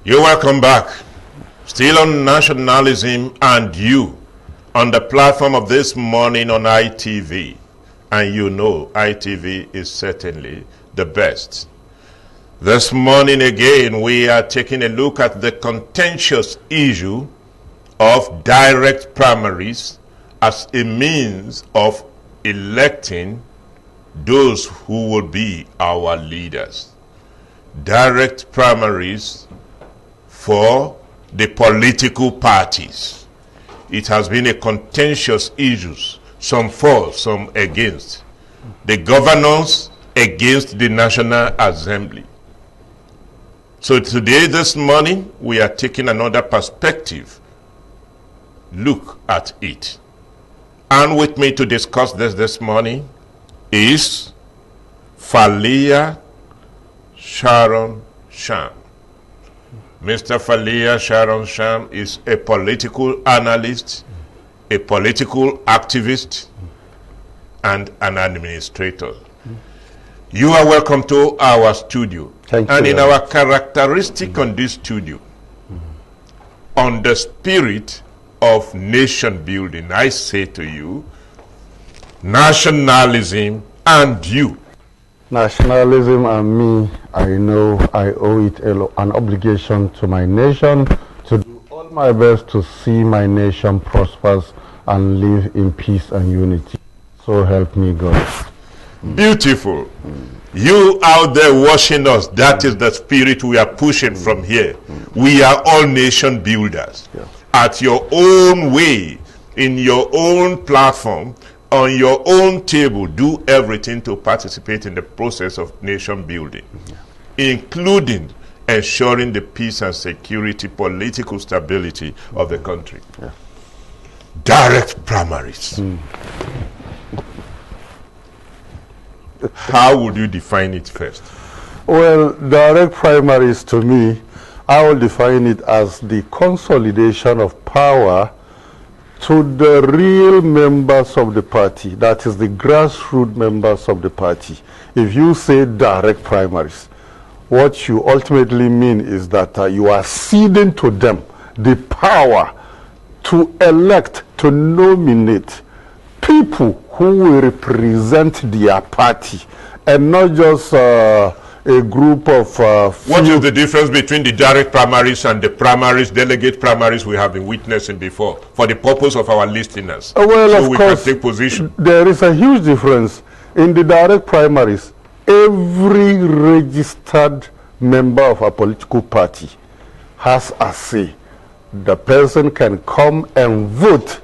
You're welcome back. Still on Nationalism and You on the platform of This Morning on ITV. And you know ITV is certainly the best. This morning again, we are taking a look at the contentious issue of direct primaries as a means of electing those who will be our leaders. Direct primaries for the political parties. It has been a contentious issue, some for, some against. The governors against the National Assembly. So today, this morning, we are taking another perspective look at it. And with me to discuss this morning is Falia Sharon Sham. Mr. Falia Sharon Sham is a political analyst, a political activist, and an administrator. You are welcome to our studio. Thank and you. In our characteristic on this studio, on the spirit of nation building, I say to you, nationalism and you. Nationalism and me, I know I owe it an obligation to my nation to do all my best to see my nation prospers and live in peace and unity. So help me God. Beautiful. You out there watching us, that is the spirit we are pushing from here. We are all nation builders. Yes. At your own way, in your own platform, on your own table, do everything to participate in the process of nation building, including ensuring the peace and security, political stability of the country. Direct primaries. How would you define it first? Well, direct primaries to me, I will define it as the consolidation of power to the real members of the party, that is the grassroots members of the party. If you say direct primaries, what you ultimately mean is that you are ceding to them the power to elect, to nominate people who will represent their party, and not just a group of what is the difference between the direct primaries and the primaries, delegate primaries we have been witnessing before, for the purpose of our listeners? Well, so of we course, can take position. There is a huge difference. In the direct primaries, every registered member of a political party has a say. The person can come and vote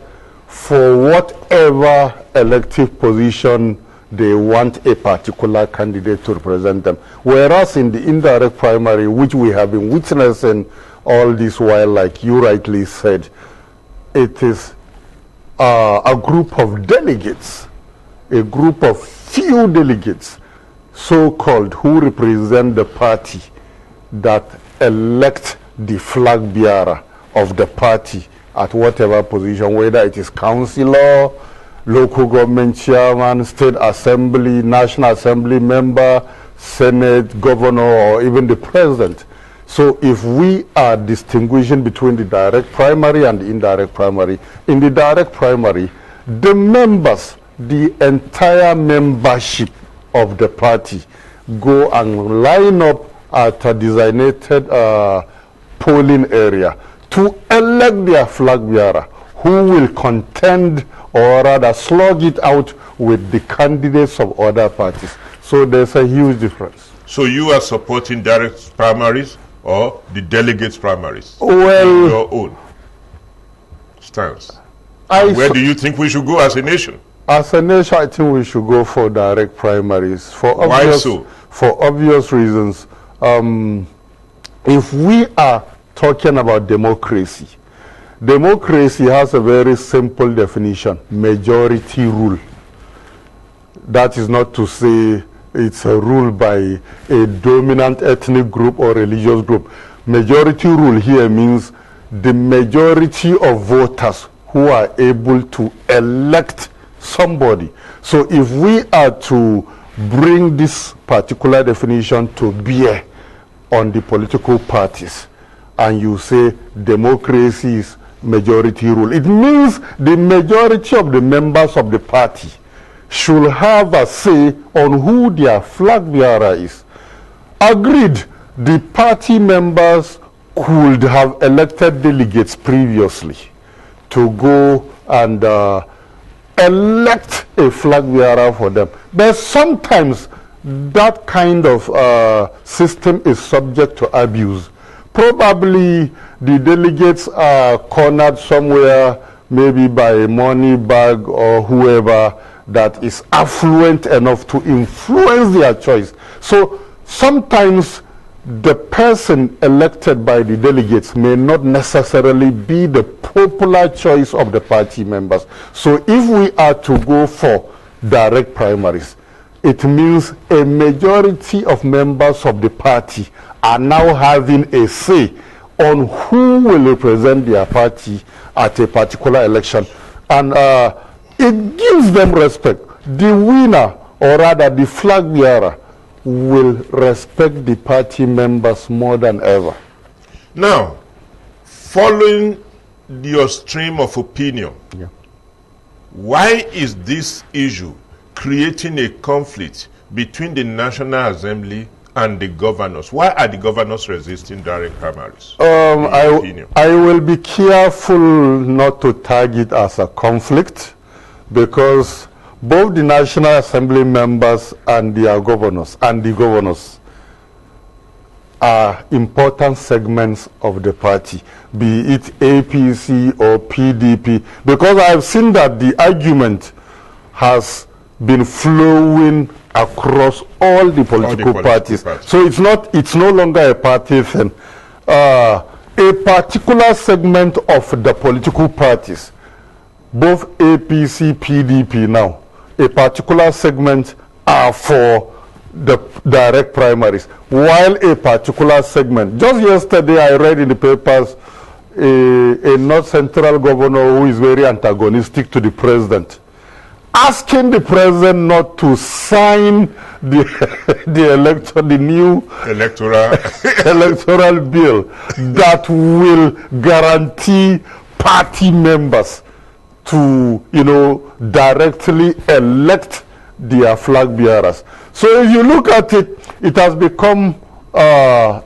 for whatever elective position they want a particular candidate to represent them. Whereas in the indirect primary, which we have been witnessing all this while, like you rightly said, it is a group of delegates, a group of few delegates, so-called, who represent the party that elect the flag bearer of the party at whatever position, whether it is councillor, local government chairman, state assembly, national assembly member, senate, governor, or even the president. So if we are distinguishing between the direct primary and the indirect primary, in the direct primary, the members, the entire membership of the party go and line up at a designated polling area to elect their flag bearer, who will contend or rather slug it out with the candidates of other parties. So there's a huge difference. So you are supporting direct primaries or the delegates primaries? Well, in your own stance. Where do you think we should go as a nation? As a nation, I think we should go for direct primaries. Why so? For obvious reasons. If we are talking about democracy, democracy has a very simple definition: majority rule. That is not to say it's a rule by a dominant ethnic group or religious group. Majority rule here means the majority of voters who are able to elect somebody. So if we are to bring this particular definition to bear on the political parties, and you say democracy is majority rule. It means the majority of the members of the party should have a say on who their flag bearer is. Agreed, the party members could have elected delegates previously to go and elect a flag bearer for them. But sometimes that kind of system is subject to abuse. Probably the delegates are cornered somewhere, maybe by a money bag or whoever that is affluent enough to influence their choice. So sometimes the person elected by the delegates may not necessarily be the popular choice of the party members. So if we are to go for direct primaries, it means a majority of members of the party are now having a say on who will represent their party at a particular election. And it gives them respect. The winner, or rather the flag bearer, will respect the party members more than ever. Now, following your stream of opinion, why is this issue creating a conflict between the National Assembly and the governors? Why are the governors resisting direct primaries? I will be careful not to tag it as a conflict, because both the National Assembly members and their governors are important segments of the party, be it APC or PDP, because I've seen that the argument has been flowing across all the political parties. So it's no longer a party thing. A particular segment of the political parties, both APC, PDP now, a particular segment are for the direct primaries, while a particular segment, just yesterday I read in the papers a North Central governor who is very antagonistic to the president, asking the president not to sign the new electoral bill that will guarantee party members to, directly elect their flag bearers. So if you look at it, it has become a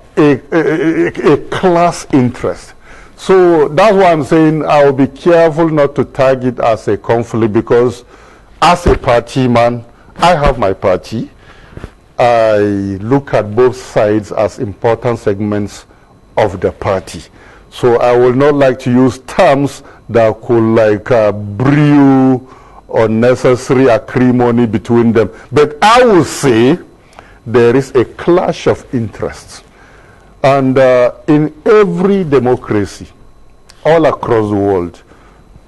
class interest. So that's why I'm saying I will be careful not to tag it as a conflict, because as a party man, I have my party. I look at both sides as important segments of the party. So I will not like to use terms that could brew unnecessary acrimony between them. But I will say there is a clash of interests. And in every democracy, all across the world,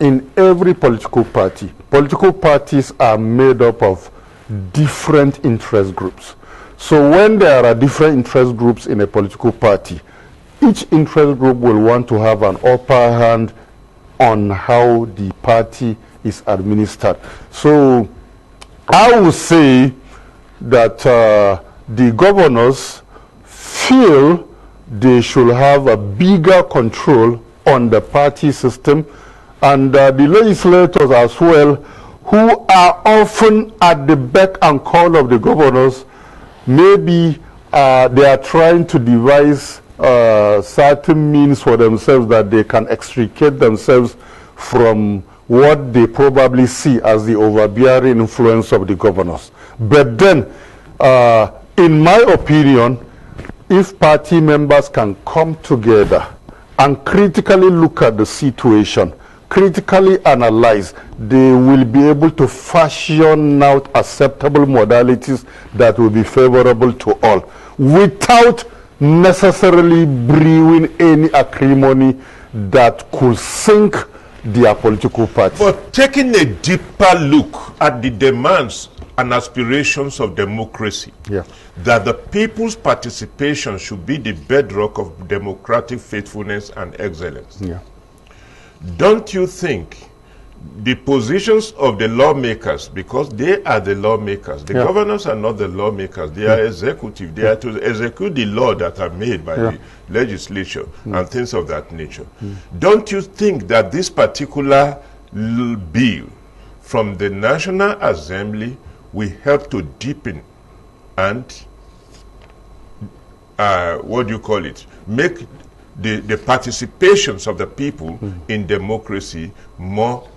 in every political parties are made up of different interest groups. So when there are different interest groups in a political party, each interest group will want to have an upper hand on how the party is administered. So I would say that the governors feel they should have a bigger control on the party system, and the legislators as well, who are often at the beck and call of the governors. Maybe they are trying to devise certain means for themselves that they can extricate themselves from what they probably see as the overbearing influence of the governors. But then, in my opinion, if party members can come together and critically look at the situation, critically analyze, they will be able to fashion out acceptable modalities that will be favorable to all, without necessarily brewing any acrimony that could sink their political party. But taking a deeper look at the demands and aspirations of democracy, that the people's participation should be the bedrock of democratic faithfulness and excellence. Don't you think the positions of the lawmakers, because they are the lawmakers. The governors are not the lawmakers. They are executive. They are to execute the law that are made by the legislature and things of that nature. Don't you think that this particular bill from the National Assembly will help to deepen and make the participations of the people in democracy more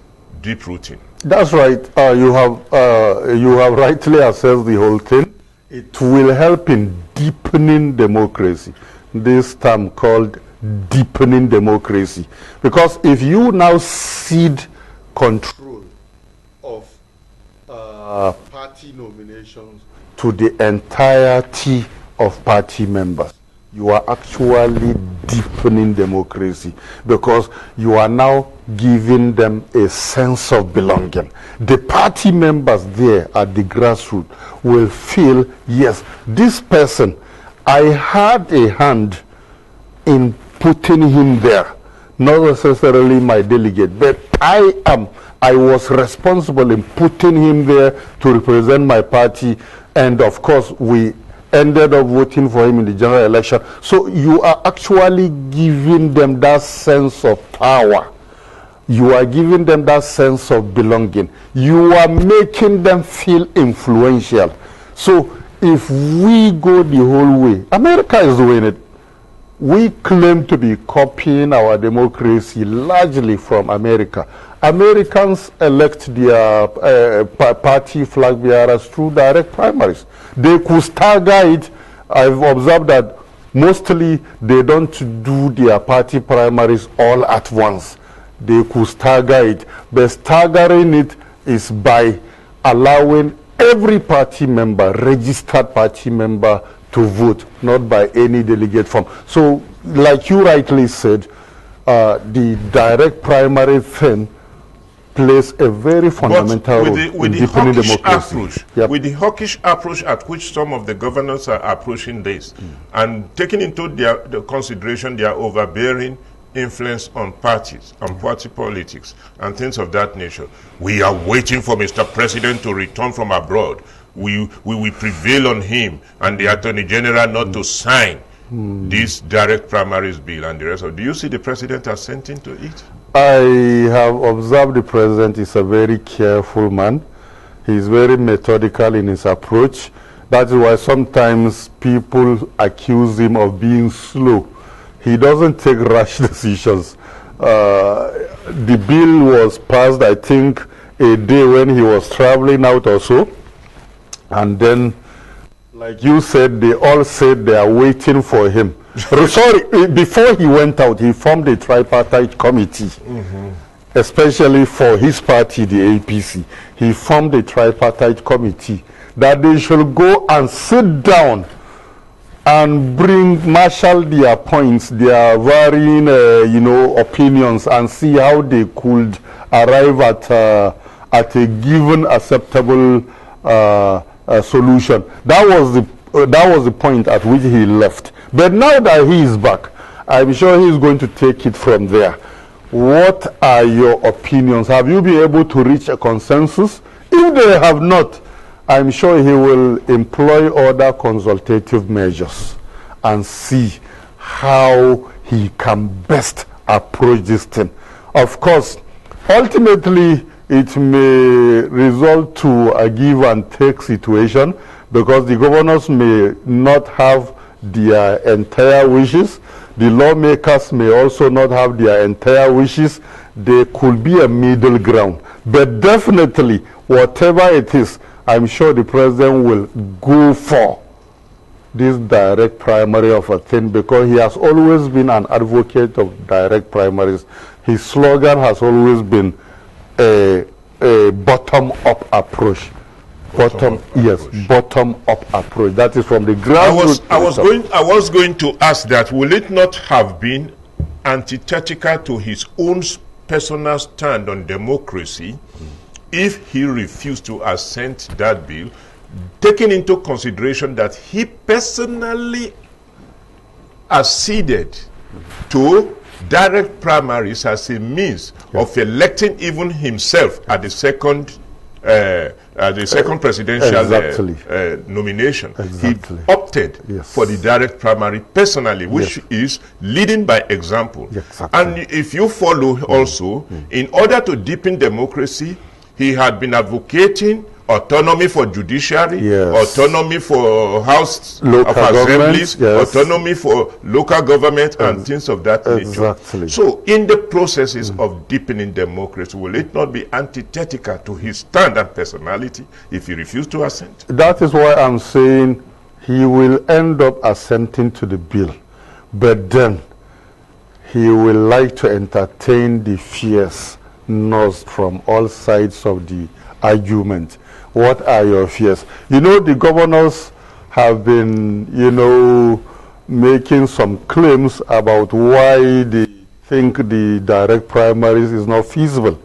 deep-rooting? That's right. You have rightly assessed the whole thing. It will help in deepening democracy. This term called deepening democracy. Because if you now cede control of party nominations to the entirety of party members, you are actually deepening democracy, because you are now giving them a sense of belonging. The party members there at the grassroots will feel, yes, this person, I had a hand in putting him there, not necessarily my delegate, but I was responsible in putting him there to represent my party, and of course we ended up voting for him in the general election. So you are actually giving them that sense of power. You are giving them that sense of belonging. You are making them feel influential. So if we go the whole way, America is doing it. We claim to be copying our democracy largely from America. Americans elect their party flag bearers through direct primaries. They could stagger it. I've observed that mostly they don't do their party primaries all at once. They could stagger it. But staggering it is by allowing every party member, registered party member, to vote, not by any delegate form. So, like you rightly said, the direct primary thing plays a very fundamental role in deepening democracy. With the hawkish approach at which some of the governors are approaching this, and taking into the consideration their overbearing influence on parties, on party politics, and things of that nature, we are waiting for Mr. President to return from abroad. We will prevail on him and the Attorney General not to sign this direct primaries bill and the rest of it. Do you see the President assenting to it? I have observed the President is a very careful man. He's very methodical in his approach. That is why sometimes people accuse him of being slow. He doesn't take rash decisions. The bill was passed, I think, a day when he was traveling out or so. And then, like you said, they all said they are waiting for him. Sorry, before he went out, he formed a tripartite committee, especially for his party, the APC. He formed a tripartite committee that they should go and sit down and marshal their points, their varying, opinions, and see how they could arrive at a given acceptable solution. That was the point at which he left. But now that he is back, I'm sure he is going to take it from there. What are your opinions? Have you been able to reach a consensus? If they have not, I'm sure he will employ other consultative measures and see how he can best approach this thing. Of course, ultimately, it may result to a give and take situation, because the governors may not have their entire wishes. The lawmakers may also not have their entire wishes. There could be a middle ground. But definitely, whatever it is, I'm sure the president will go for this direct primary of a thing, because he has always been an advocate of direct primaries. His slogan has always been a bottom-up approach. Bottom-up approach. That is from the grassroots. I was going to ask that, will it not have been antithetical to his own personal stand on democracy if he refused to assent that bill, taking into consideration that he personally acceded to direct primaries as a means of electing even himself at the second presidential nomination. Exactly. He opted for the direct primary personally, which is leading by example. Exactly. And if you follow also, in order to deepen democracy, he had been advocating autonomy for judiciary, autonomy for House of Assemblies, autonomy for local government, and things of that nature. So, in the processes of deepening democracy, will it not be antithetical to his stand and personality if he refused to assent? That is why I'm saying he will end up assenting to the bill, but then he will like to entertain the fears nursed from all sides of the argument. What are your fears? You know, the governors have been, making some claims about why they think the direct primaries is not feasible.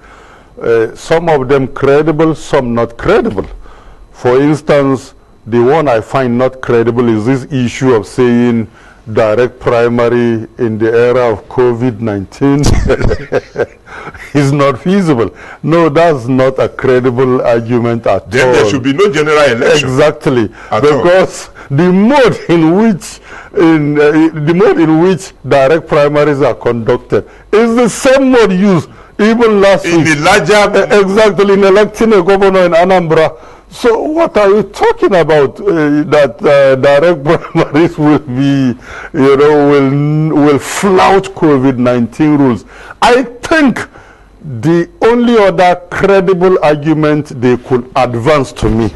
Some of them credible, some not credible. For instance, the one I find not credible is this issue of saying direct primary in the era of COVID-19 is not feasible. No, that's not a credible argument at all. Then there should be no general election. Exactly, because the mode in which direct primaries are conducted is the same mode used even last week. The larger exactly, in electing a governor in Anambra. So what are you talking about? That direct primaries will be, will flout COVID-19 rules? I think the only other credible argument they could advance to me,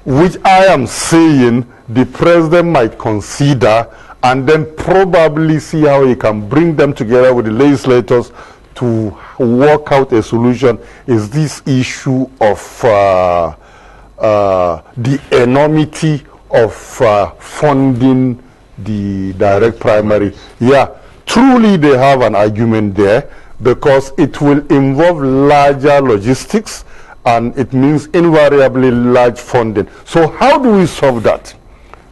which I am saying the president might consider and then probably see how he can bring them together with the legislators to work out a solution, is this issue of the enormity of funding the direct primary. Yeah, truly they have an argument there, because it will involve larger logistics and it means invariably large funding. So how do we solve that?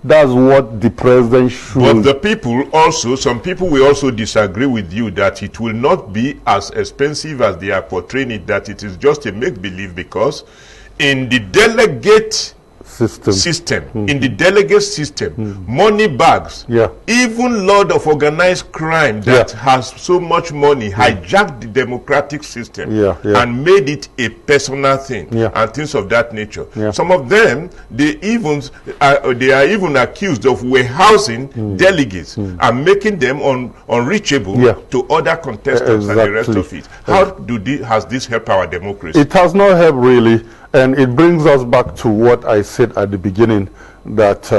That's what the president should. But the people also, some people will also disagree with you that it will not be as expensive as they are portraying it, that it is just a make-believe, because in the delegate system, in the delegate system, money bags, even lot of organized crime that has so much money hijacked the democratic system and made it a personal thing and things of that nature. Some of them, they are even accused of warehousing delegates and making them unreachable to other contestants and the rest of it. How has this helped our democracy? It has not helped really. And it brings us back to what I said at the beginning, that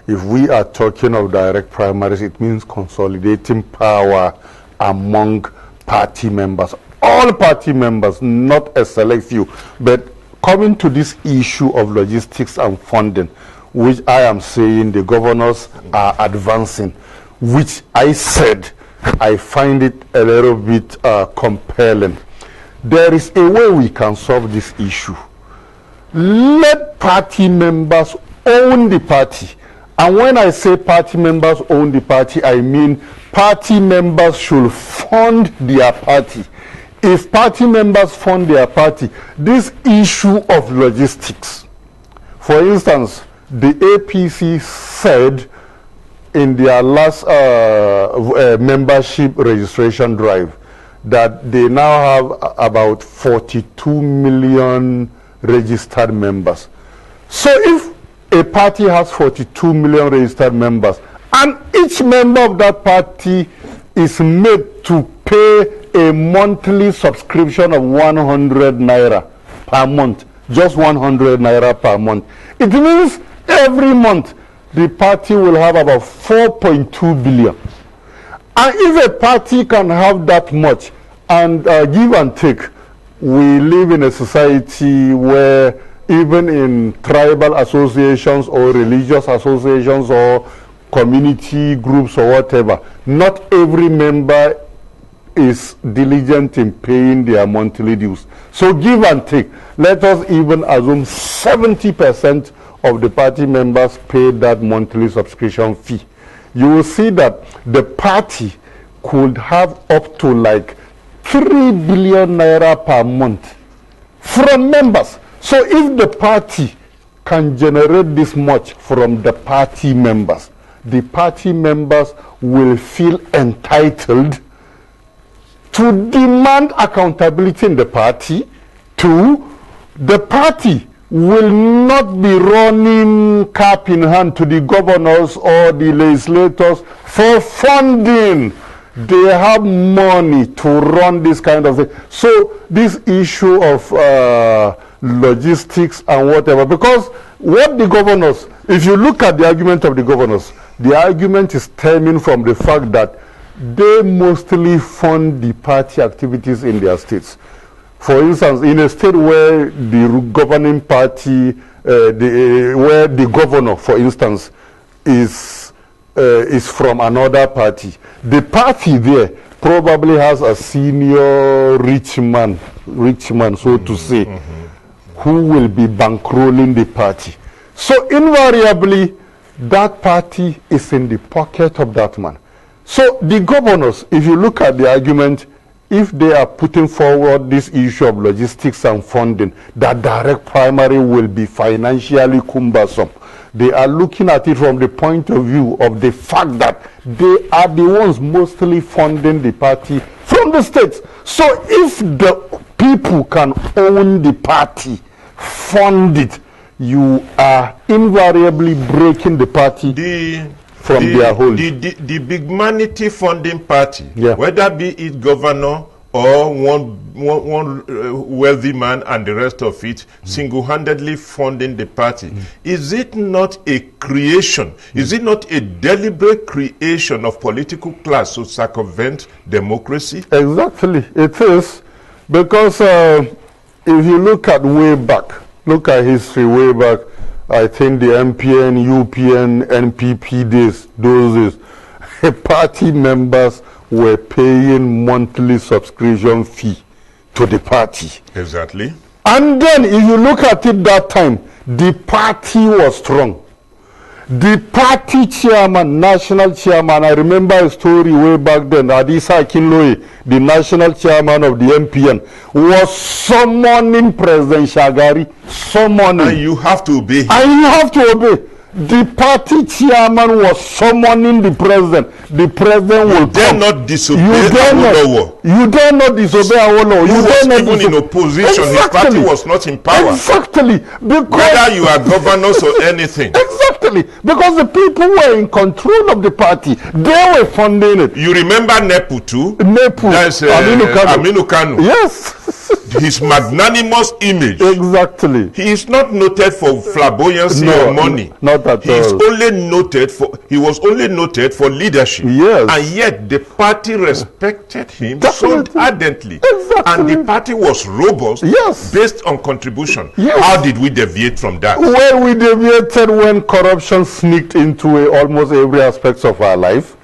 if we are talking of direct primaries, it means consolidating power among party members. All party members, not a select few. But coming to this issue of logistics and funding, which I am saying the governors are advancing, which I said I find it a little bit compelling. There is a way we can solve this issue. Let party members own the party. And when I say party members own the party, I mean party members should fund their party. If party members fund their party, this issue of logistics, for instance, the APC said in their last membership registration drive that they now have about 42 million registered members. So if a party has 42 million registered members and each member of that party is made to pay a monthly subscription of 100 naira per month, just 100 naira per month, it means every month the party will have about 4.2 billion. And if a party can have that much and give and take, we live in a society where even in tribal associations or religious associations or community groups or whatever, not every member is diligent in paying their monthly dues. So give and take. Let us even assume 70% of the party members pay that monthly subscription fee. You will see that the party could have up to like 3 billion naira per month from members. So if the party can generate this much from the party members will feel entitled to demand accountability in the party. Two, the party will not be running cap in hand to the governors or the legislators for funding. They have money to run this kind of thing. So this issue of logistics and whatever, because what the governors, if you look at the argument of the governors, the argument is stemming from the fact that they mostly fund the party activities in their states. For instance, in a state where the governing party, where the governor, for instance, is from another party, the party there probably has a senior rich man, so to say, who will be bankrolling the party. So invariably, that party is in the pocket of that man. So the governors, if you look at the argument, if they are putting forward this issue of logistics and funding, that direct primary will be financially cumbersome. They are looking at it from the point of view of the fact that they are the ones mostly funding the party from the states. So if the people can own the party, fund it, you are invariably breaking the party from their hold. The big manity funding party, yeah, whether be it governor or one wealthy man and the rest of it, single-handedly funding the party, is it not a creation? Is it not a deliberate creation of political class to circumvent democracy? Exactly, it is. Because if you look at way back, look at history way back, I think the MPN, UPN, NPP days, those days, party members were paying monthly subscription fee to the party. Exactly. And then if you look at it that time, the party was strong. The party chairman, national chairman, I remember a story way back then, Adisa Akinloye, the national chairman of the MPN, was summoning President Shagari, summoning. And you have to obey him. And you have to obey. The party chairman was summoning the president. The president will dare come. not disobey Awolowo. You dare not disobey Awolowo. Who was even in opposition. Exactly. His party was not in power. Exactly. Because whether you are governors or anything. Exactly. Because the people were in control of the party. They were funding it. You remember Nepu too? Nepu. That's Aminu Kano. Yes. His magnanimous image. Exactly. He is not noted for flamboyancy or money. Not at He is all. only noted for. He was only noted for leadership. Yes. And yet the party respected him Definitely. so ardently. Exactly. And the party was robust. Yes. Based on contribution. Yes. How did we deviate from that? Well, we deviated when corruption sneaked into almost every aspect of our life.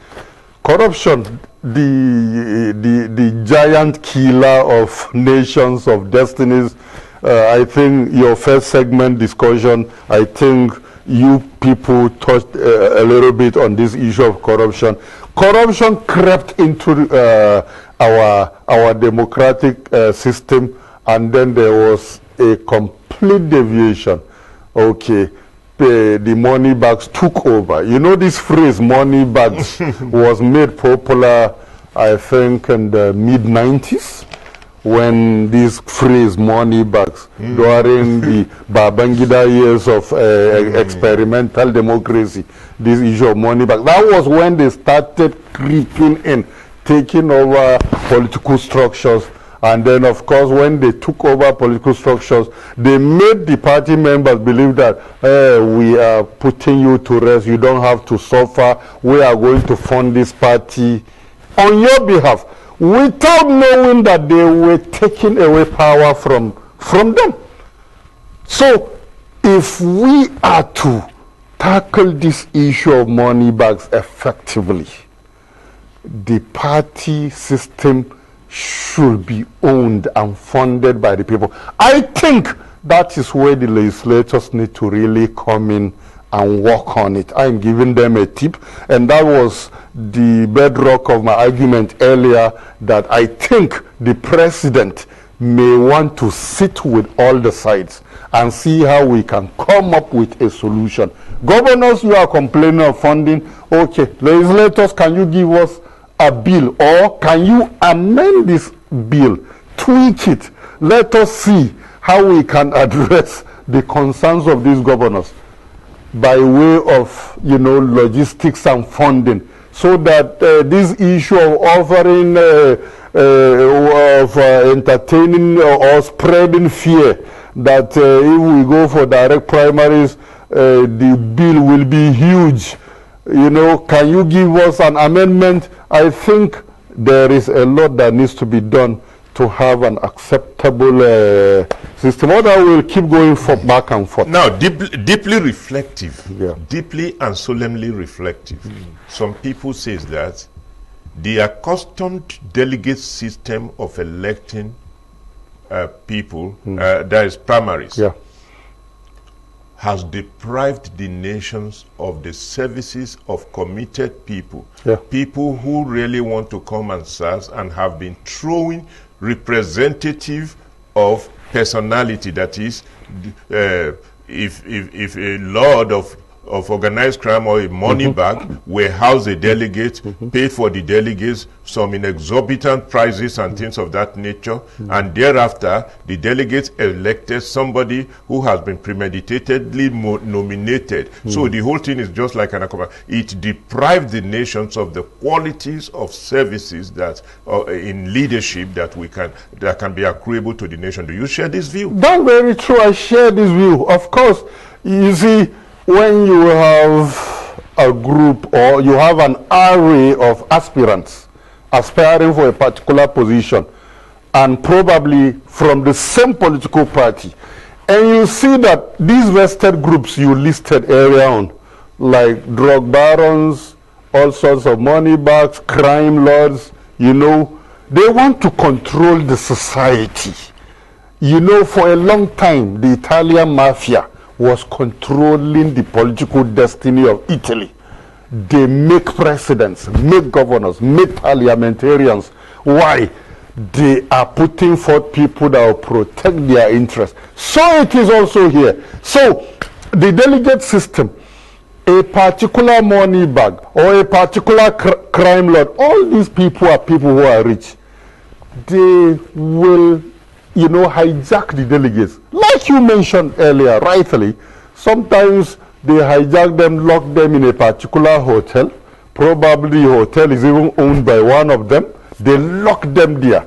Corruption, the giant killer of nations, of destinies. I think your first segment discussion, I think you people touched a little bit on this issue of corruption. Corruption crept into our democratic system, and then there was a complete deviation. Okay. The money bags took over. You know, this phrase money bags was made popular, I think, in the mid-90s, when this phrase money bags, during the Babangida years of experimental democracy, this issue of money bags, that was when they started creeping in, taking over political structures. And then, of course, when they took over political structures, they made the party members believe that we are putting you to rest. You don't have to suffer. We are going to fund this party on your behalf, without knowing that they were taking away power from them. So, if we are to tackle this issue of money bags effectively, the party system should be owned and funded by the people. I think that is where the legislators need to really come in and work on it. I'm giving them a tip, and that was the bedrock of my argument earlier, that I think the president may want to sit with all the sides and see how we can come up with a solution. Governors, you are complaining of funding. Okay, legislators, can you give us a bill, or can you amend this bill, tweak it? Let us see how we can address the concerns of these governors by way of, logistics and funding, so that this issue of offering, entertaining or spreading fear that if we go for direct primaries, the bill will be huge. Can you give us an amendment? I think there is a lot that needs to be done to have an acceptable system. Otherwise, we'll keep going back and forth. Now, deeply reflective, deeply and solemnly reflective. Some people say that the accustomed delegate system of electing people, that is primaries, has deprived the nations of the services of committed people, people who really want to come and serve and have been throwing representative of personality. That is, if a lord of organized crime or a money bag will house a delegate, pay for the delegates some in exorbitant prices and things of that nature, and thereafter the delegates elected somebody who has been premeditatedly nominated. So the whole thing is just like an acrobat. It deprived the nations of the qualities of services that in leadership that can be accruable to the nation. Do you share this view? That's very true. I share this view. Of course, you see, when you have a group or you have an array of aspirants aspiring for a particular position, and probably from the same political party, and you see that these vested groups you listed earlier on, like drug barons, all sorts of money bags, crime lords, they want to control the society. For a long time, the Italian mafia was controlling the political destiny of Italy. They make presidents, make governors, make parliamentarians. Why? They are putting forth people that will protect their interests. So it is also here. So the delegate system, a particular money bag or a particular crime lord, all these people are people who are rich. They will hijack the delegates. Like you mentioned earlier, rightly, sometimes they hijack them, lock them in a particular hotel. Probably the hotel is even owned by one of them. They lock them there,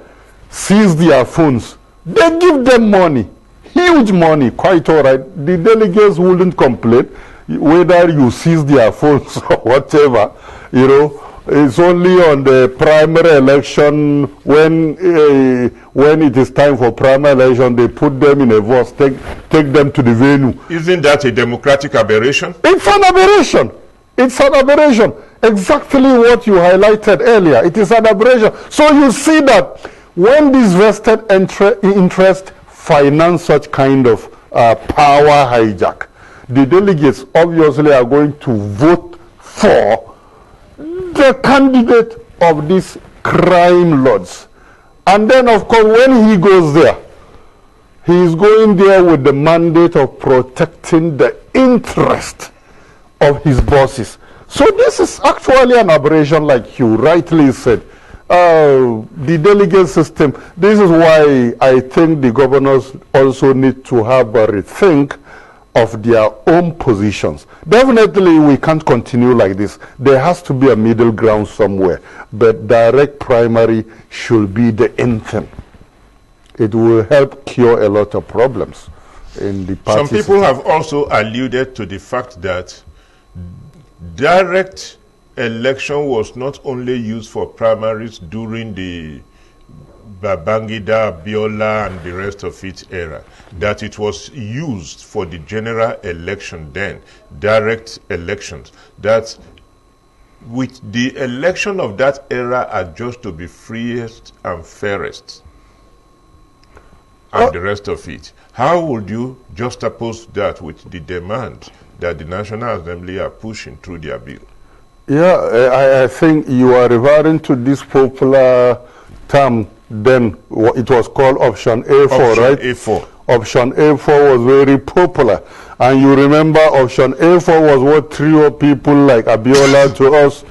seize their phones. They give them money, huge money, quite all right. The delegates wouldn't complain whether you seize their phones or whatever, It's only on the primary election when it is time for primary election, they put them in a bus, take them to the venue. Isn't that a democratic aberration? It's an aberration. It's an aberration. Exactly what you highlighted earlier. It is an aberration. So you see that when these vested interest finance such kind of power hijack, the delegates obviously are going to vote for the candidate of these crime lords. And then, of course, when he goes there, he is going there with the mandate of protecting the interest of his bosses. So this is actually an aberration, like you rightly said. The delegate system, this is why I think the governors also need to have a rethink of their own positions. Definitely we can't continue like this. There has to be a middle ground somewhere, but direct primary should be the anthem. It will help cure a lot of problems in the party. Some people have also alluded to the fact that direct election was not only used for primaries during the Babangida, Abiola, and the rest of its era, that it was used for the general election then, direct elections, that with the election of that era are just to be freest and fairest, and the rest of it. How would you juxtapose that with the demand that the National Assembly are pushing through their bill. Yeah, I think you are referring to this popular term then. It was called Option A4, Option right? A4. Option A4 was very popular. And you remember Option A4 was what threw up people like Abiola to us.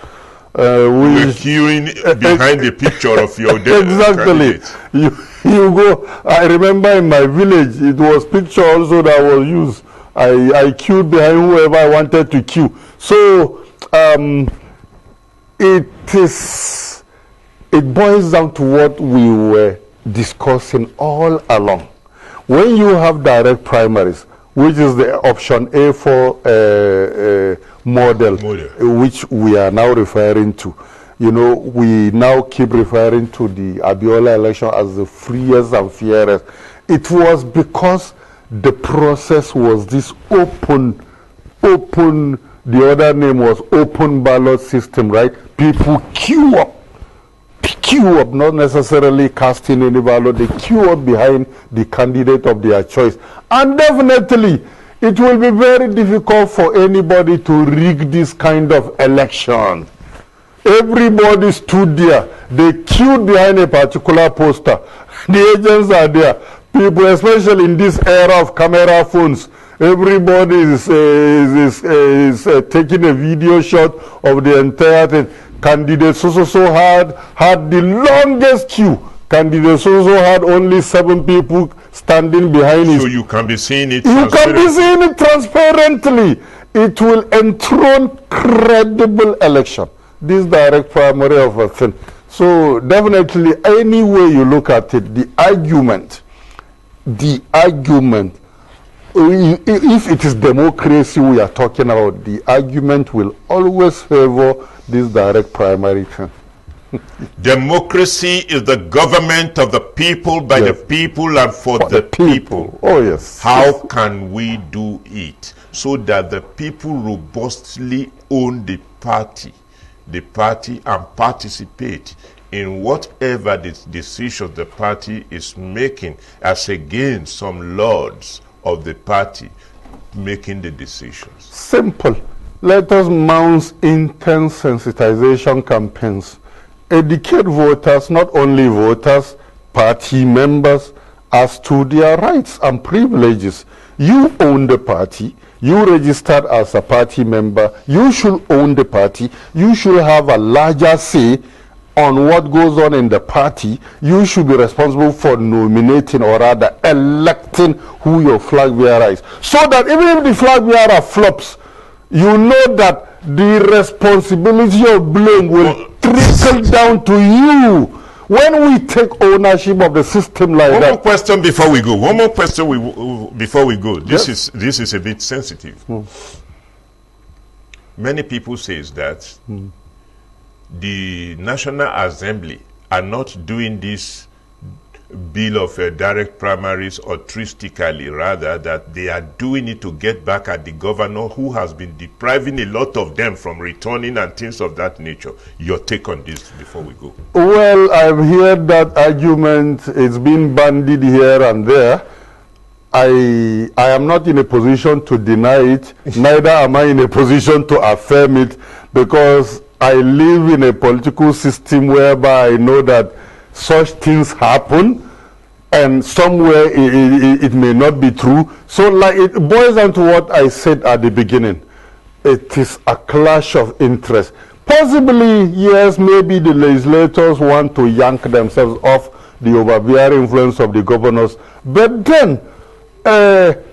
We were queuing behind the picture of your exactly. You go. I remember in my village, it was picture also that was used. I queued behind whoever I wanted to queue. So it boils down to what we were discussing all along. When you have direct primaries, which is the Option A4 model, which we are now referring to, we now keep referring to the Abiola election as the freest and fairest. It was because the process was this open, the other name was open ballot system, right? People queue up, not necessarily casting any ballot, they queue up behind the candidate of their choice. And definitely, it will be very difficult for anybody to rig this kind of election. Everybody stood there. They queued behind a particular poster. The agents are there. People, especially in this era of camera phones, everybody is taking a video shot of the entire thing. Candidate so had the longest queue. Candidate so had only 7 people standing behind it. So you can be seeing it. You can be seeing it transparently. It will enthrone credible election. This direct primary of a thing. So definitely, any way you look at it, the argument, if it is democracy we are talking about, the argument will always favor this direct primary thing. Democracy is the government of the people, by the people, and for the people. Oh, yes. How can we do it so that the people robustly own the party and participate in whatever the decisions the party is making, as against some lords of the party making the decisions? Simple. Let us mount intense sensitization campaigns. Educate voters, not only voters, party members, as to their rights and privileges. You own the party. You registered as a party member. You should own the party. You should have a larger say on what goes on in the party. You should be responsible for nominating, or rather electing, who your flag bearer is. So that even if the flag bearer flops, you know that the responsibility of blame will trickle down to you. When we take ownership of the system like that. One more question before we go. This is a bit sensitive. Many people say that the National Assembly are not doing this bill of direct primaries altruistically, rather that they are doing it to get back at the governor who has been depriving a lot of them from returning and things of that nature. Your take on this before we go? Well, I've heard that argument. It's been bandied here and there. I am not in a position to deny it, neither am I in a position to affirm it, because I live in a political system whereby I know that such things happen, and somewhere it may not be true. So like, it boils down to what I said at the beginning. It is a clash of interest. Possibly, yes, maybe the legislators want to yank themselves off the overbearing influence of the governors, but then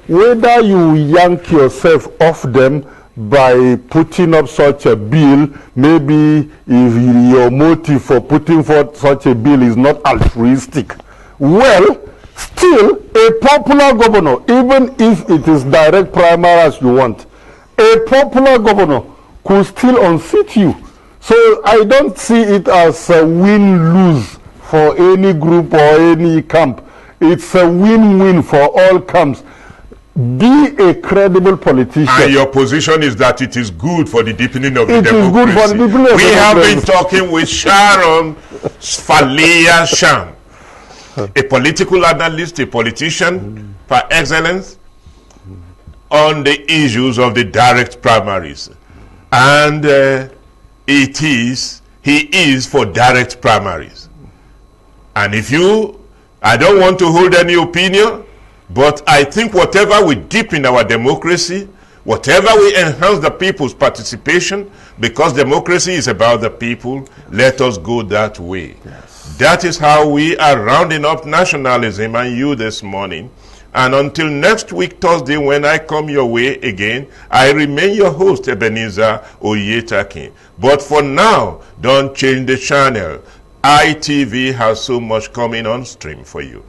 whether you yank yourself off them by putting up such a bill, maybe if your motive for putting forth such a bill is not altruistic, well, still a popular governor, even if it is direct primary as you want, a popular governor could still unseat you. So I don't see it as a win-lose for any group or any camp. It's a win-win for all camps. Be a credible politician. And your position is that it is good for the deepening of the democracy. It is good for the deepening of the democracy. We have been talking with Sharon Falia Sham, a political analyst, a politician par excellence. on the issues of the direct primaries. And he is for direct primaries. And I don't want to hold any opinion, but I think whatever we deepen our democracy, whatever we enhance the people's participation, because democracy is about the people, let us go that way. Yes. That is how we are rounding up nationalism and you this morning. And until next week, Thursday, when I come your way again, I remain your host, Ebenezer Oyetakin. But for now, don't change the channel. ITV has so much coming on stream for you.